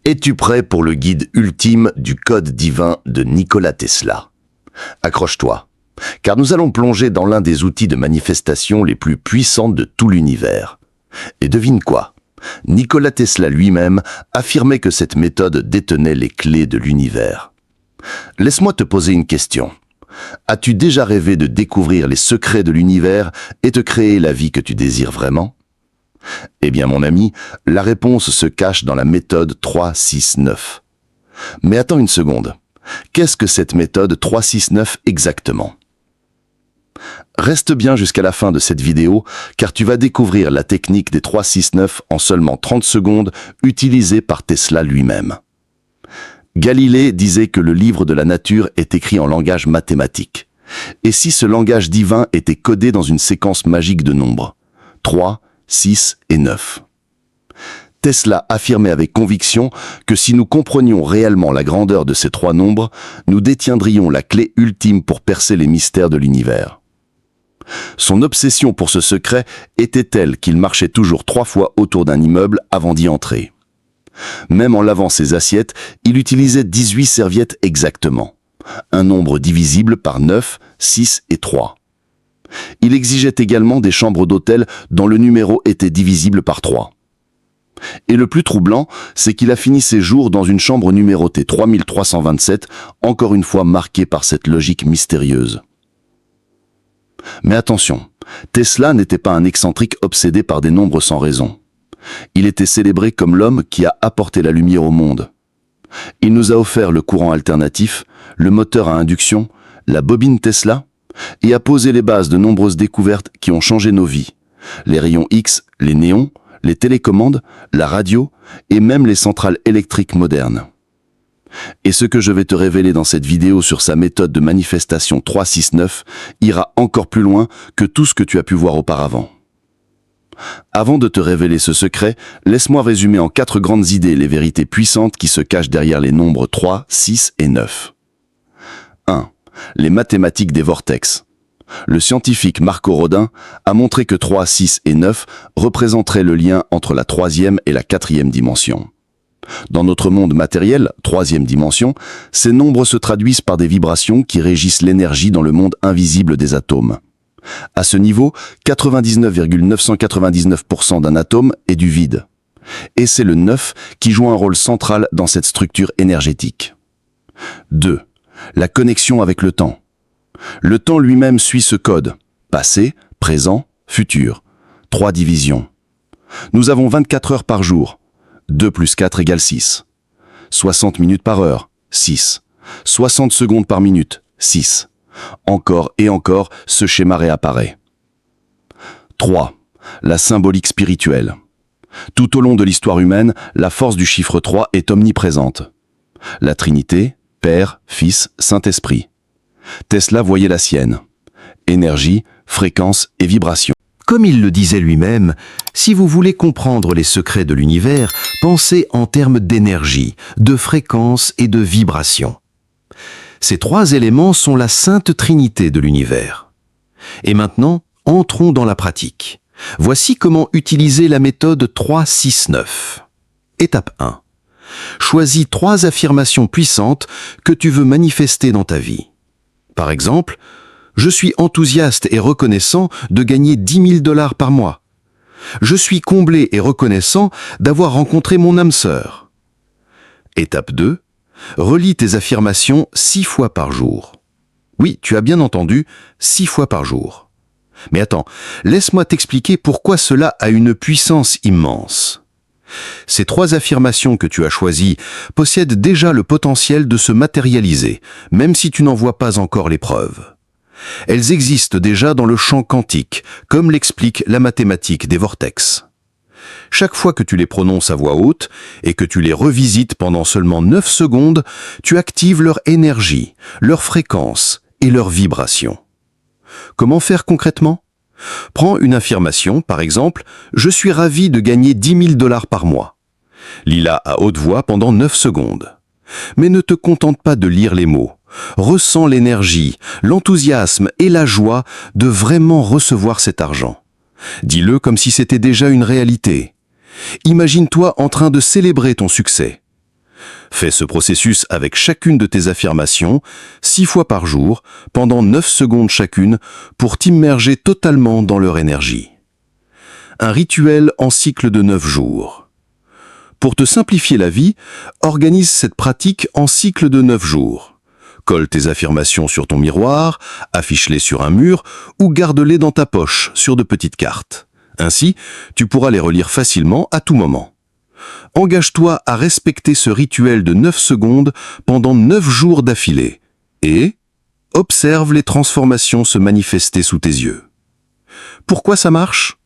Es-tu prêt pour le guide ultime du code divin de Nikola Tesla? Accroche-toi, car nous allons plonger dans l'un des outils de manifestation les plus puissants de tout l'univers. Et devine quoi? Nikola Tesla lui-même affirmait que cette méthode détenait les clés de l'univers. Laisse-moi te poser une question. As-tu déjà rêvé de découvrir les secrets de l'univers et te créer la vie que tu désires vraiment? Eh bien mon ami, la réponse se cache dans la méthode 3-6-9. Mais attends une seconde. Qu'est-ce que cette méthode 3-6-9 exactement? Reste bien jusqu'à la fin de cette vidéo, car tu vas découvrir la technique des 3-6-9 en seulement 30 secondes, utilisée par Tesla lui-même. Galilée disait que le livre de la nature est écrit en langage mathématique. Et si ce langage divin était codé dans une séquence magique de nombres? 3, 6 et 9. Tesla affirmait avec conviction que si nous comprenions réellement la grandeur de ces trois nombres, nous détiendrions la clé ultime pour percer les mystères de l'univers. Son obsession pour ce secret était telle qu'il marchait toujours 3 fois autour d'un immeuble avant d'y entrer. Même en lavant ses assiettes, il utilisait 18 serviettes exactement, un nombre divisible par 9, 6 et 3. Il exigeait également des chambres d'hôtel dont le numéro était divisible par 3. Et le plus troublant, c'est qu'il a fini ses jours dans une chambre numérotée 3327, encore une fois marquée par cette logique mystérieuse. Mais attention, Tesla n'était pas un excentrique obsédé par des nombres sans raison. Il était célébré comme l'homme qui a apporté la lumière au monde. Il nous a offert le courant alternatif, le moteur à induction, la bobine Tesla, et a posé les bases de nombreuses découvertes qui ont changé nos vies. Les rayons X, les néons, les télécommandes, la radio et même les centrales électriques modernes. Et ce que je vais te révéler dans cette vidéo sur sa méthode de manifestation 3-6-9 ira encore plus loin que tout ce que tu as pu voir auparavant. Avant de te révéler ce secret, laisse-moi résumer en 4 grandes idées les vérités puissantes qui se cachent derrière les nombres 3, 6 et 9. 1. Les mathématiques des vortex. Le scientifique Marco Rodin a montré que 3, 6 et 9 représenteraient le lien entre la 3e et la 4e dimension. Dans notre monde matériel, 3e dimension, ces nombres se traduisent par des vibrations qui régissent l'énergie dans le monde invisible des atomes. À ce niveau, 99,999% d'un atome est du vide. Et c'est le 9 qui joue un rôle central dans cette structure énergétique. 2. La connexion avec le temps. Le temps lui-même suit ce code. Passé, présent, futur. 3 divisions. Nous avons 24 heures par jour. 2 plus 4 égale 6. 60 minutes par heure, 6. 60 secondes par minute, 6. Encore et encore, ce schéma réapparaît. 3. La symbolique spirituelle. Tout au long de l'histoire humaine, la force du chiffre 3 est omniprésente. La Trinité, Père, Fils, Saint-Esprit. Tesla voyait la sienne. Énergie, fréquence et vibration. Comme il le disait lui-même, si vous voulez comprendre les secrets de l'univers, pensez en termes d'énergie, de fréquence et de vibration. Ces 3 éléments sont la sainte trinité de l'univers. Et maintenant, entrons dans la pratique. Voici comment utiliser la méthode 3-6-9. Étape 1. Choisis 3 affirmations puissantes que tu veux manifester dans ta vie. Par exemple, je suis enthousiaste et reconnaissant de gagner 10 000 $ par mois. Je suis comblé et reconnaissant d'avoir rencontré mon âme sœur. Étape 2. Relis tes affirmations 6 fois par jour. Oui, tu as bien entendu, 6 fois par jour. Mais attends, laisse-moi t'expliquer pourquoi cela a une puissance immense. Ces 3 affirmations que tu as choisies possèdent déjà le potentiel de se matérialiser, même si tu n'en vois pas encore les preuves. Elles existent déjà dans le champ quantique, comme l'explique la mathématique des vortex. Chaque fois que tu les prononces à voix haute et que tu les revisites pendant seulement 9 secondes, tu actives leur énergie, leur fréquence et leur vibration. Comment faire concrètement? Prends une affirmation, par exemple, « Je suis ravi de gagner 10 000 $ par mois ». Lis-la à haute voix pendant 9 secondes. Mais ne te contente pas de lire les mots. Ressens l'énergie, l'enthousiasme et la joie de vraiment recevoir cet argent. Dis-le comme si c'était déjà une réalité. Imagine-toi en train de célébrer ton succès. Fais ce processus avec chacune de tes affirmations, 6 fois par jour, pendant 9 secondes chacune, pour t'immerger totalement dans leur énergie. Un rituel en cycle de 9 jours. Pour te simplifier la vie, organise cette pratique en cycle de 9 jours. Colle tes affirmations sur ton miroir, affiche-les sur un mur ou garde-les dans ta poche sur de petites cartes. Ainsi, tu pourras les relire facilement à tout moment. Engage-toi à respecter ce rituel de 9 secondes pendant 9 jours d'affilée et observe les transformations se manifester sous tes yeux. Pourquoi ça marche ?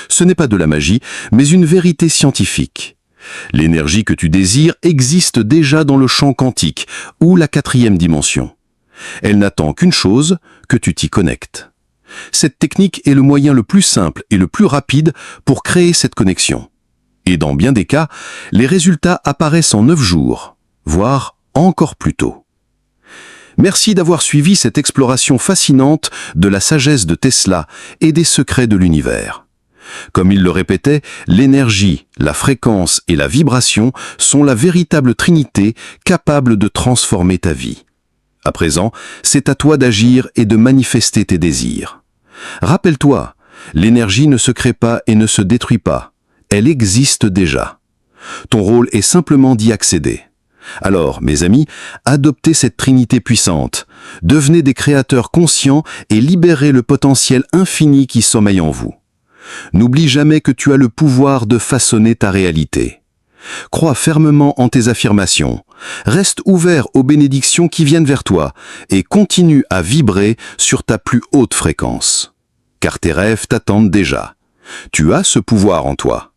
Ce n'est pas de la magie, mais une vérité scientifique. L'énergie que tu désires existe déjà dans le champ quantique ou la 4e dimension. Elle n'attend qu'une chose, que tu t'y connectes. Cette technique est le moyen le plus simple et le plus rapide pour créer cette connexion. Et dans bien des cas, les résultats apparaissent en 9 jours, voire encore plus tôt. Merci d'avoir suivi cette exploration fascinante de la sagesse de Tesla et des secrets de l'univers. Comme il le répétait, l'énergie, la fréquence et la vibration sont la véritable trinité capable de transformer ta vie. À présent, c'est à toi d'agir et de manifester tes désirs. Rappelle-toi, l'énergie ne se crée pas et ne se détruit pas. Elle existe déjà. Ton rôle est simplement d'y accéder. Alors, mes amis, adoptez cette trinité puissante. Devenez des créateurs conscients et libérez le potentiel infini qui sommeille en vous. N'oublie jamais que tu as le pouvoir de façonner ta réalité. Crois fermement en tes affirmations. Reste ouvert aux bénédictions qui viennent vers toi et continue à vibrer sur ta plus haute fréquence. Car tes rêves t'attendent déjà. Tu as ce pouvoir en toi.